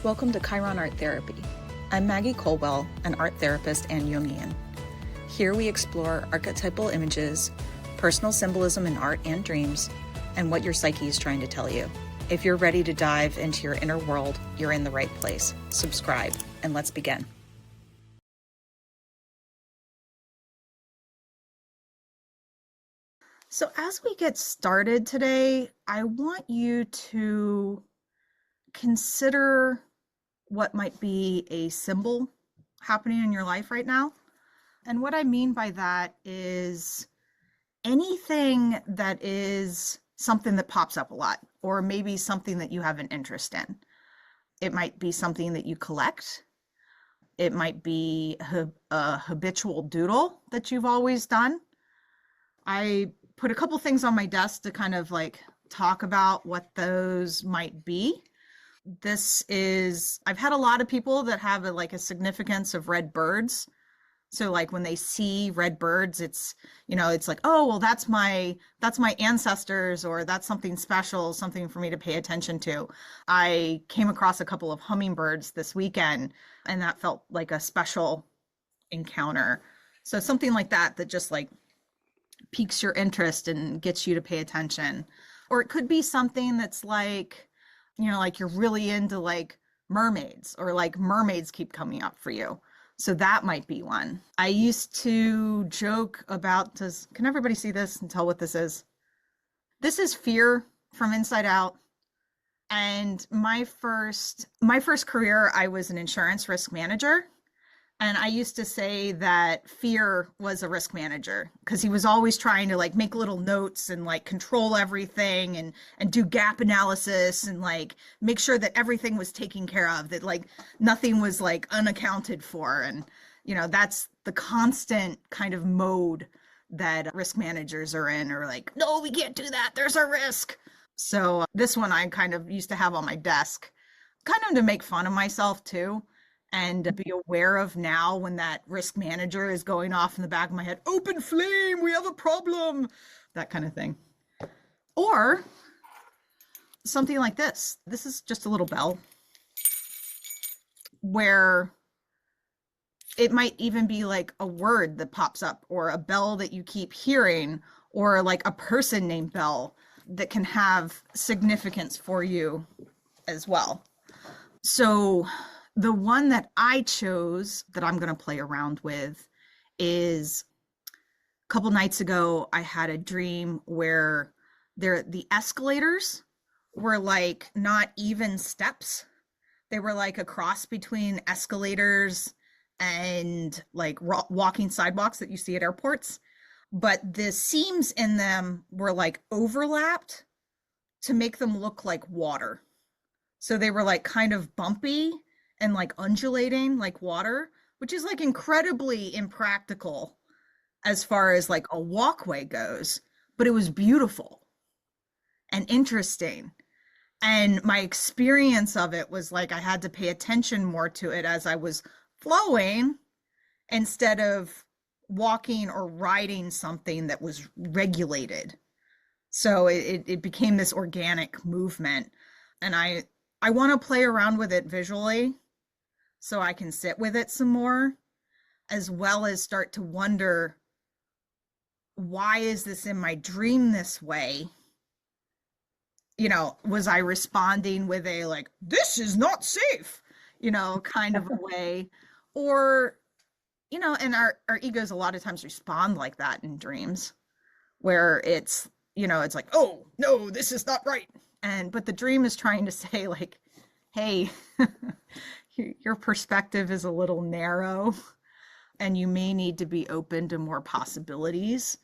Welcome to Chiron Art Therapy. I'm Maggi Colwell, an art therapist and Jungian. Here we explore archetypal images, personal symbolism in art and dreams, and what your psyche is trying to tell you. If you're ready to dive into your inner world, you're in the right place. Subscribe, and let's begin. So as we get started today, I want you to consider what might be a symbol happening in your life right now. And what I mean by that is anything that is something that pops up a lot, or maybe something that you have an interest in. It might be something that you collect. It might be a habitual doodle that you've always done. I put a couple things on my desk to kind of like talk about what those might be. I've had a lot of people that have a significance of red birds. So like when they see red birds, it's like, oh, well, that's my ancestors, or that's something special, something for me to pay attention to. I came across a couple of hummingbirds this weekend, and that felt like a special encounter. So something like that just like piques your interest and gets you to pay attention. Or it could be something that's like, like you're really into like mermaids, or like mermaids keep coming up for you. So that might be one. I used to joke about, can everybody see this and tell what this is? This is Fear from Inside Out. And my first career, I was an insurance risk manager. And I used to say that Fear was a risk manager because he was always trying to like make little notes and like control everything and do gap analysis and like make sure that everything was taken care of, that like nothing was like unaccounted for. And, that's the constant kind of mode that risk managers are in, or like, no, we can't do that. There's a risk. So this one I kind of used to have on my desk, kind of to make fun of myself too. And be aware of now when that risk manager is going off in the back of my head, open flame, we have a problem, that kind of thing. Or something like this. This is just a little bell where it might even be like a word that pops up, or a bell that you keep hearing, or like a person named Bell that can have significance for you as well. So the one that I chose that I'm going to play around with is a couple nights ago, I had a dream where the escalators were like not even steps. They were like a cross between escalators and like walking sidewalks that you see at airports. But the seams in them were like overlapped to make them look like water. So they were like kind of bumpy and like undulating like water, which is like incredibly impractical as far as like a walkway goes, but it was beautiful and interesting. And my experience of it was like I had to pay attention more to it as I was flowing instead of walking or riding something that was regulated. So it became this organic movement. And I want to play around with it visually, so I can sit with it some more, as well as start to wonder, why is this in my dream this way? Was I responding with a like, this is not safe, kind of a way? Or, and our egos a lot of times respond like that in dreams, where it's like, oh, no, this is not right. But the dream is trying to say like, hey, your perspective is a little narrow, and you may need to be open to more possibilities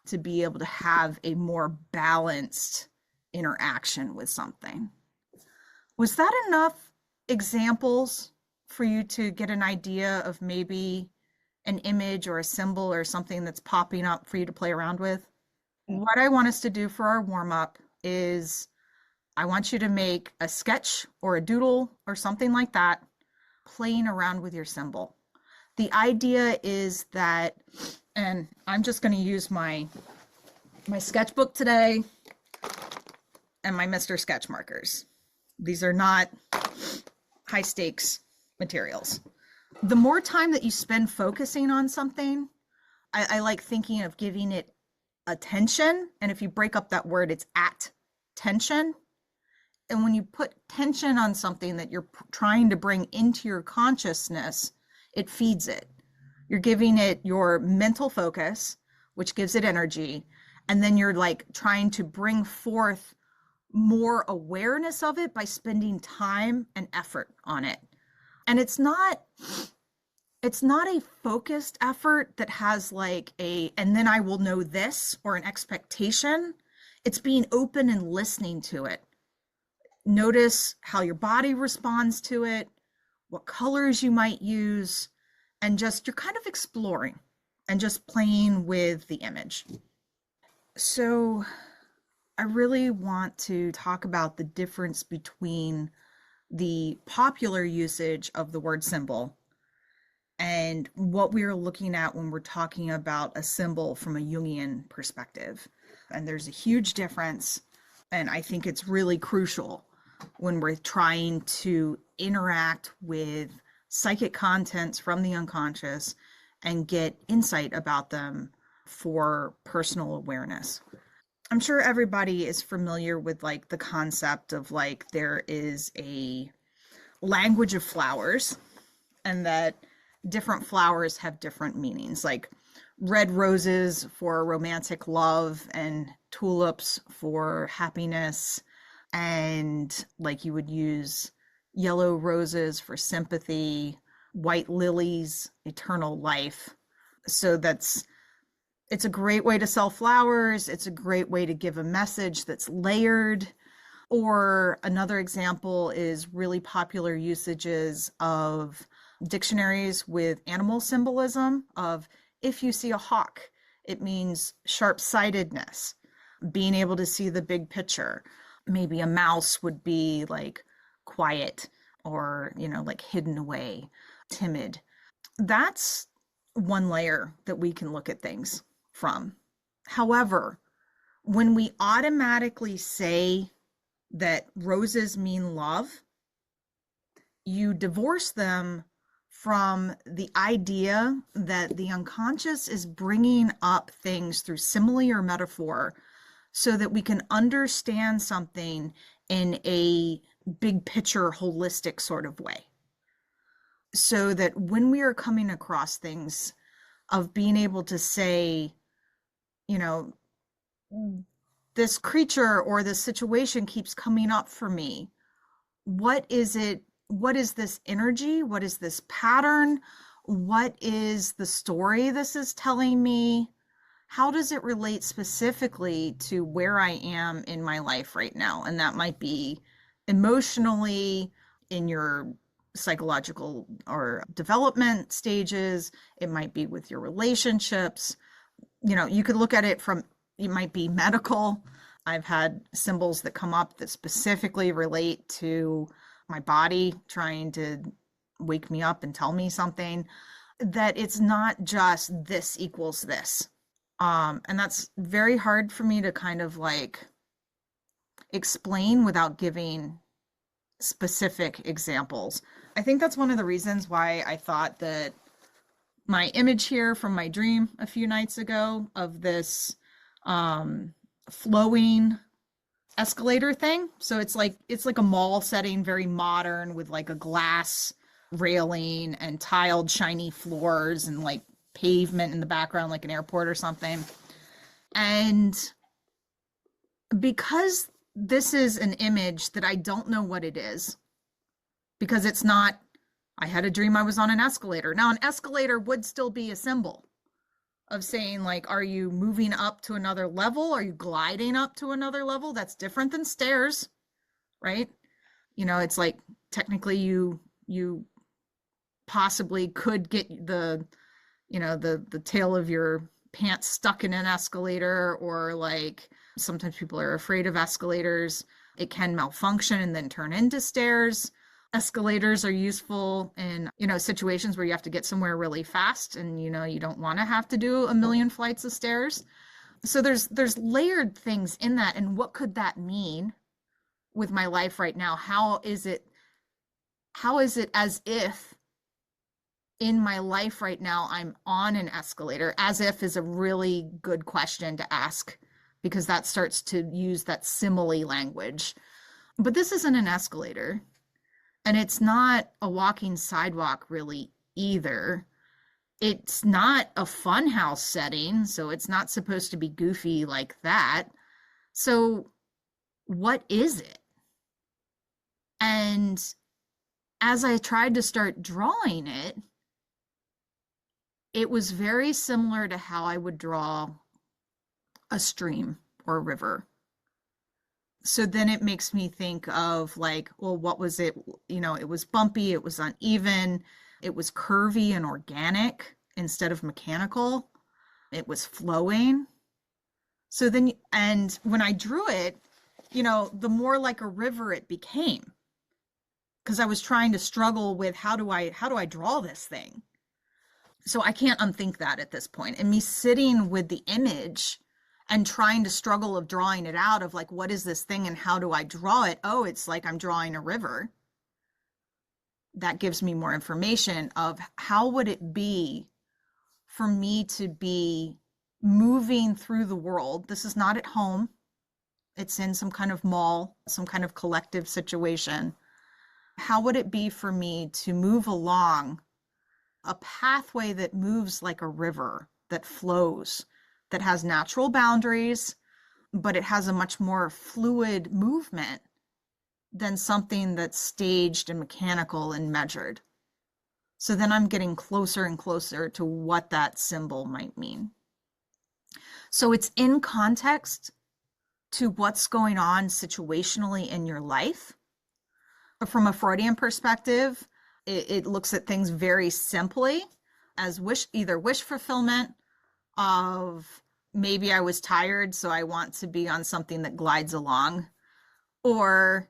to be able to have a more balanced interaction with something. Was that enough examples for you to get an idea of maybe an image or a symbol or something that's popping up for you to play around with? What I want us to do for our warm-up is I want you to make a sketch or a doodle or something like that, playing around with your symbol. The idea is that, and I'm just going to use my sketchbook today and my Mr. Sketch markers. These are not high stakes materials. The more time that you spend focusing on something, I like thinking of giving it attention. And if you break up that word, it's at tension. And when you put tension on something that you're trying to bring into your consciousness, it feeds it. You're giving it your mental focus, which gives it energy. And then you're like trying to bring forth more awareness of it by spending time and effort on it. And it's not a focused effort that has like and then I will know this or an expectation. It's being open and listening to it. Notice how your body responds to it, what colors you might use, and just you're kind of exploring and just playing with the image. So I really want to talk about the difference between the popular usage of the word symbol and what we are looking at when we're talking about a symbol from a Jungian perspective. And there's a huge difference, and I think it's really crucial when we're trying to interact with psychic contents from the unconscious and get insight about them for personal awareness. I'm sure everybody is familiar with like the concept of like there is a language of flowers and that different flowers have different meanings, like red roses for romantic love and tulips for happiness, and like you would use yellow roses for sympathy, white lilies, eternal life. So it's a great way to sell flowers. It's a great way to give a message that's layered. Or another example is really popular usages of dictionaries with animal symbolism of if you see a hawk, it means sharp-sightedness, being able to see the big picture. Maybe a mouse would be like quiet or, like hidden away, timid. That's one layer that we can look at things from. However, when we automatically say that roses mean love, you divorce them from the idea that the unconscious is bringing up things through simile or metaphor so that we can understand something in a big picture, holistic sort of way. So that when we are coming across things of being able to say, this creature or this situation keeps coming up for me. What is it? What is this energy? What is this pattern? What is the story this is telling me? How does it relate specifically to where I am in my life right now? And that might be emotionally, in your psychological or development stages. It might be with your relationships. You could look at it from, it might be medical. I've had symbols that come up that specifically relate to my body trying to wake me up and tell me something, that it's not just this equals this. And that's very hard for me to kind of like explain without giving specific examples. I think that's one of the reasons why I thought that my image here from my dream a few nights ago of this flowing escalator thing. So it's like a mall setting, very modern, with like a glass railing and tiled shiny floors and like pavement in the background, like an airport or something. And because this is an image that I don't know what it is, because it's not, I had a dream I was on an escalator. Now, an escalator would still be a symbol of saying, like, are you moving up to another level? Are you gliding up to another level? That's different than stairs, right? It's like technically you possibly could get the tail of your pants stuck in an escalator, or like sometimes people are afraid of escalators. It can malfunction and then turn into stairs. Escalators are useful in, situations where you have to get somewhere really fast and, you don't want to have to do a million flights of stairs. So there's layered things in that. And what could that mean with my life right now? How how is it as if in my life right now I'm on an escalator? As if is a really good question to ask because that starts to use that simile language. But this isn't an escalator, and it's not a walking sidewalk really either. It's not a funhouse setting, so it's not supposed to be goofy like that. So what is it? And as I tried to start drawing it, it was very similar to how I would draw a stream or a river. So then it makes me think of like, well, what was it? You know, it was bumpy, it was uneven, it was curvy and organic instead of mechanical. It was flowing. So then, and when I drew it, you know, the more like a river it became, because I was trying to struggle with how do I draw this thing? So I can't unthink that at this point. And me sitting with the image and trying to struggle of drawing it out of like, what is this thing and how do I draw it? Oh, it's like I'm drawing a river. That gives me more information of how would it be for me to be moving through the world. This is not at home. It's in some kind of mall, some kind of collective situation. How would it be for me to move along a pathway that moves like a river, that flows, that has natural boundaries, but it has a much more fluid movement than something that's staged and mechanical and measured? So then I'm getting closer and closer to what that symbol might mean. So it's in context to what's going on situationally in your life. From a Freudian perspective, it looks at things very simply as either wish fulfillment of maybe I was tired, so I want to be on something that glides along, or,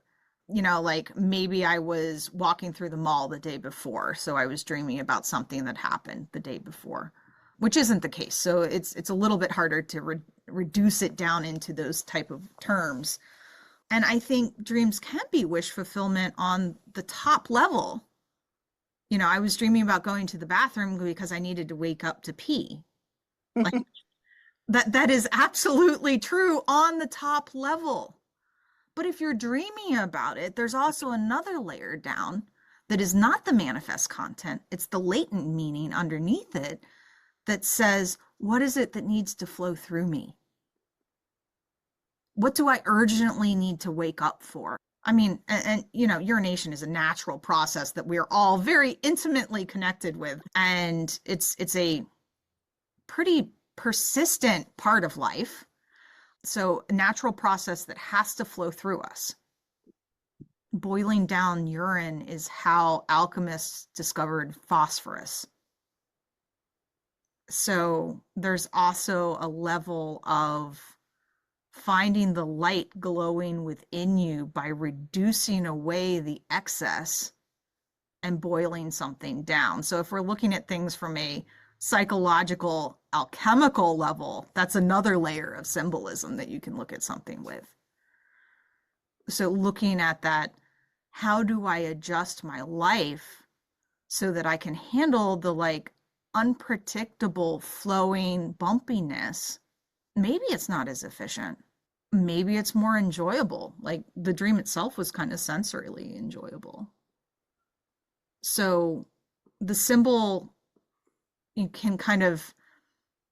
you know, like maybe I was walking through the mall the day before, so I was dreaming about something that happened the day before, which isn't the case. So it's a little bit harder to reduce it down into those type of terms. And I think dreams can be wish fulfillment on the top level. You know, I was dreaming about going to the bathroom because I needed to wake up to pee. Like that is absolutely true on the top level. But if you're dreaming about it, there's also another layer down that is not the manifest content. It's the latent meaning underneath it that says, what is it that needs to flow through me? What do I urgently need to wake up for? I mean, and you know, urination is a natural process that we're all very intimately connected with. And it's a pretty persistent part of life. So a natural process that has to flow through us. Boiling down urine is how alchemists discovered phosphorus. So there's also a level of finding the light glowing within you by reducing away the excess and boiling something down. So if we're looking at things from a psychological, alchemical level, that's another layer of symbolism that you can look at something with. So looking at that, how do I adjust my life so that I can handle the like unpredictable flowing bumpiness? Maybe it's not as efficient. Maybe it's more enjoyable. Like the dream itself was kind of sensorily enjoyable. So the symbol, you can kind of,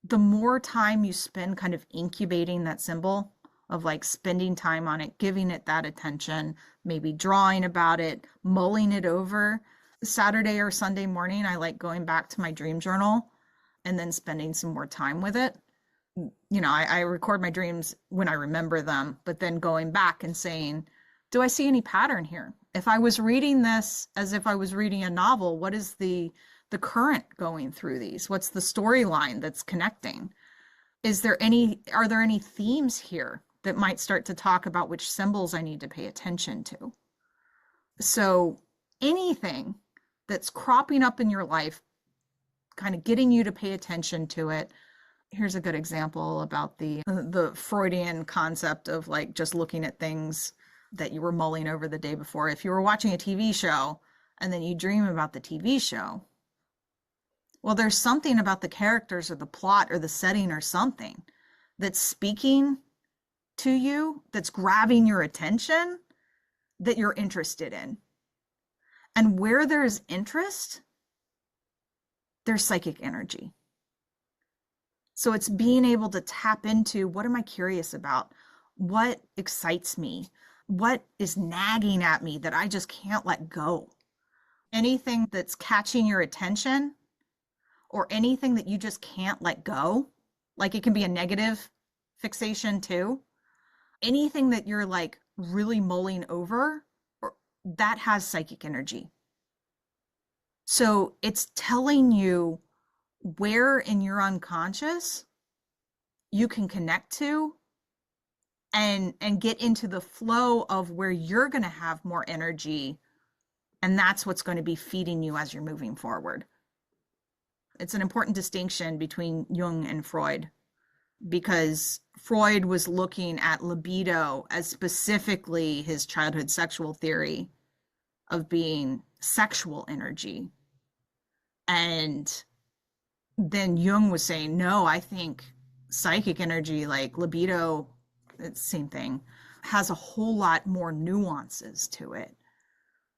the more time you spend kind of incubating that symbol, of like spending time on it, giving it that attention, maybe drawing about it, mulling it over. Saturday or Sunday morning, I like going back to my dream journal and then spending some more time with it. You know, I record my dreams when I remember them, but then going back and saying, do I see any pattern here? If I was reading this as if I was reading a novel, what is the current going through these? What's the storyline that's connecting? Are there any themes here that might start to talk about which symbols I need to pay attention to? So anything that's cropping up in your life, kind of getting you to pay attention to it. Here's a good example about the Freudian concept of like just looking at things that you were mulling over the day before. If you were watching a TV show and then you dream about the TV show. Well, there's something about the characters or the plot or the setting or something that's speaking to you, that's grabbing your attention, that you're interested in. And where there's interest, there's psychic energy. So it's being able to tap into, what am I curious about? What excites me? What is nagging at me that I just can't let go? Anything that's catching your attention, or anything that you just can't let go, like it can be a negative fixation too. Anything that you're like really mulling over, or that has psychic energy. So it's telling you where in your unconscious you can connect to and get into the flow of where you're going to have more energy, and that's what's going to be feeding you as you're moving forward. It's an important distinction between Jung and Freud, because Freud was looking at libido as specifically his childhood sexual theory of being sexual energy. And then Jung was saying, no, I think psychic energy, like libido, it's the same thing, has a whole lot more nuances to it,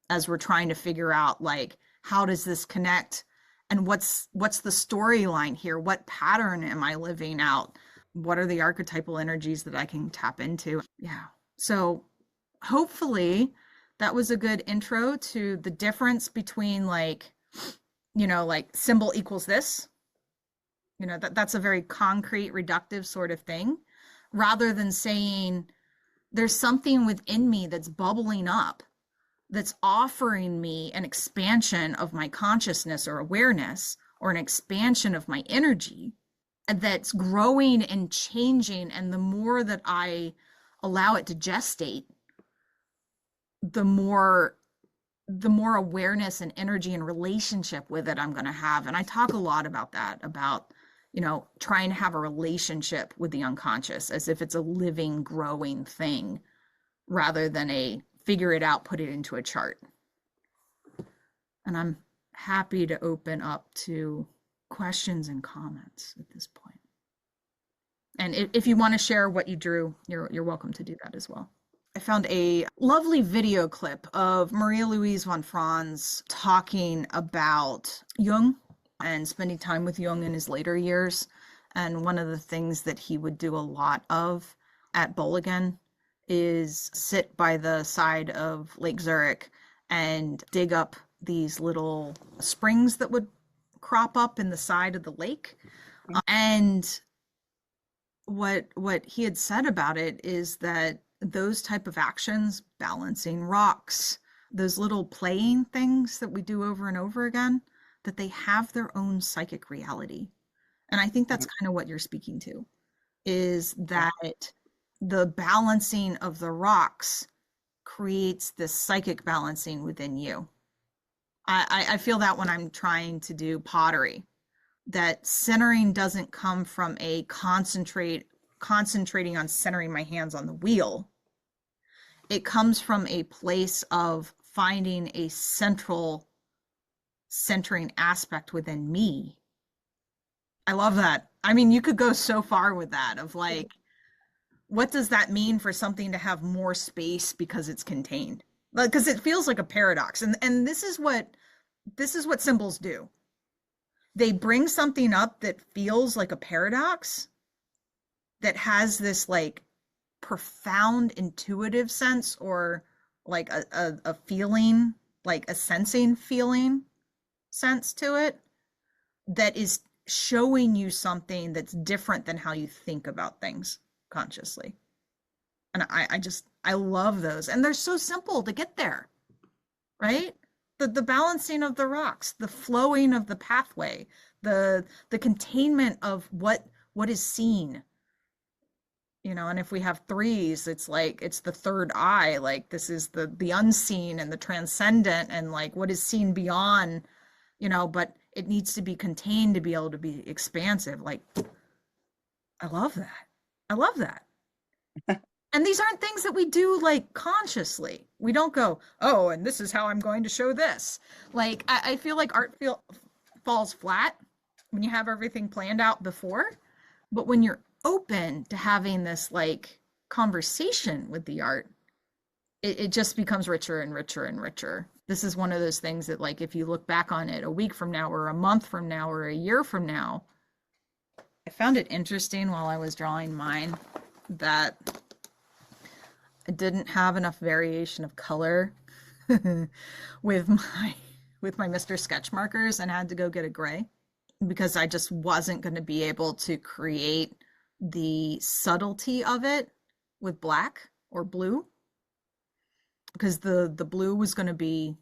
as we're trying to figure out, like, how does this connect? And what's the storyline here? What pattern am I living out? What are the archetypal energies that I can tap into? Yeah. So hopefully that was a good intro to the difference between, like, like symbol equals this. That's a very concrete, reductive sort of thing, rather than saying there's something within me that's bubbling up, that's offering me an expansion of my consciousness or awareness, or an expansion of my energy, that's growing and changing. And the more that I allow it to gestate, the more awareness and energy and relationship with it I'm going to have. And I talk a lot about that, about, trying to have a relationship with the unconscious as if it's a living, growing thing, rather than a figure it out, put it into a chart. And I'm happy to open up to questions and comments at this point. And if you want to share what you drew, you're welcome to do that as well. I found a lovely video clip of Maria Louise von Franz talking about Jung and spending time with Jung in his later years. And one of the things that he would do a lot of at Bolligen is sit by the side of Lake Zurich and dig up these little springs that would crop up in the side of the lake. And what he had said about it is that those type of actions, balancing rocks, those little playing things that we do over and over again, that they have their own psychic reality. And I think that's kind of what you're speaking to, is that the balancing of the rocks creates this psychic balancing within you. I feel that when I'm trying to do pottery, that centering doesn't come from a concentrating on centering my hands on the wheel. It comes from a place of finding a central centering aspect within me. I love that. I mean, you could go so far with that, of like, what does that mean for something to have more space because it's contained? Because it feels like a paradox. And this is what symbols do. They bring something up that feels like a paradox, that has this like profound intuitive sense, or like a feeling, like a sensing feeling sense to it, that is showing you something that's different than how you think about things consciously. And I love those. And they're so simple to get there, right? The balancing of the rocks, the flowing of the pathway, the containment of what is seen. And if we have threes, it's like, it's the third eye, like this is the unseen and the transcendent, and like what is seen beyond, but it needs to be contained to be able to be expansive. Like, I love that. And these aren't things that we do like consciously. We don't go, oh, and this is how I'm going to show this. Like, I feel like falls flat when you have everything planned out before. But when you're open to having this like conversation with the art, it just becomes richer and richer and richer. This is one of those things that, like, if you look back on it a week from now, or a month from now, or a year from now, I found it interesting while I was drawing mine that I didn't have enough variation of color with my Mr. Sketch markers and had to go get a gray because I just wasn't going to be able to create the subtlety of it with black or blue, because the blue was going to be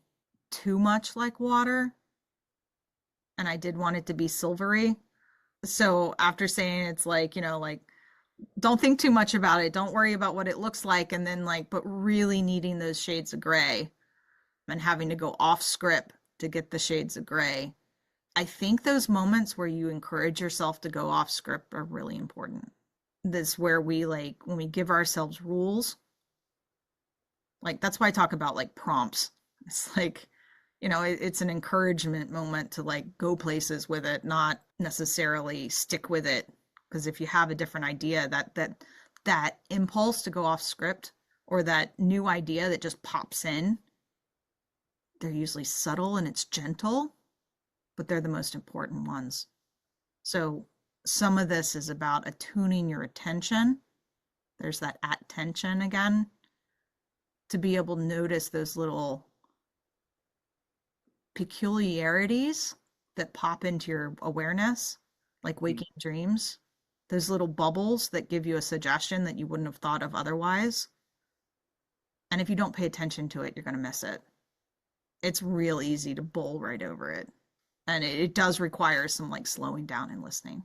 too much like water and I did want it to be silvery. So after saying it's like, like, don't think too much about it, don't worry about what it looks like, and then like, but really needing those shades of gray and having to go off script to get the shades of gray. I think those moments where you encourage yourself to go off script are really important. This where we, like, when we give ourselves rules, like, that's why I talk about like prompts. It's like, it's an encouragement moment to like go places with it, not necessarily stick with it. Because if you have a different idea, that impulse to go off script, or that new idea that just pops in, they're usually subtle and it's gentle, but they're the most important ones. So some of this is about attuning your attention. There's that attention again, to be able to notice those little peculiarities that pop into your awareness, like waking dreams, those little bubbles that give you a suggestion that you wouldn't have thought of otherwise. And if you don't pay attention to it, you're going to miss it. It's real easy to bowl right over it. And it does require some like slowing down and listening.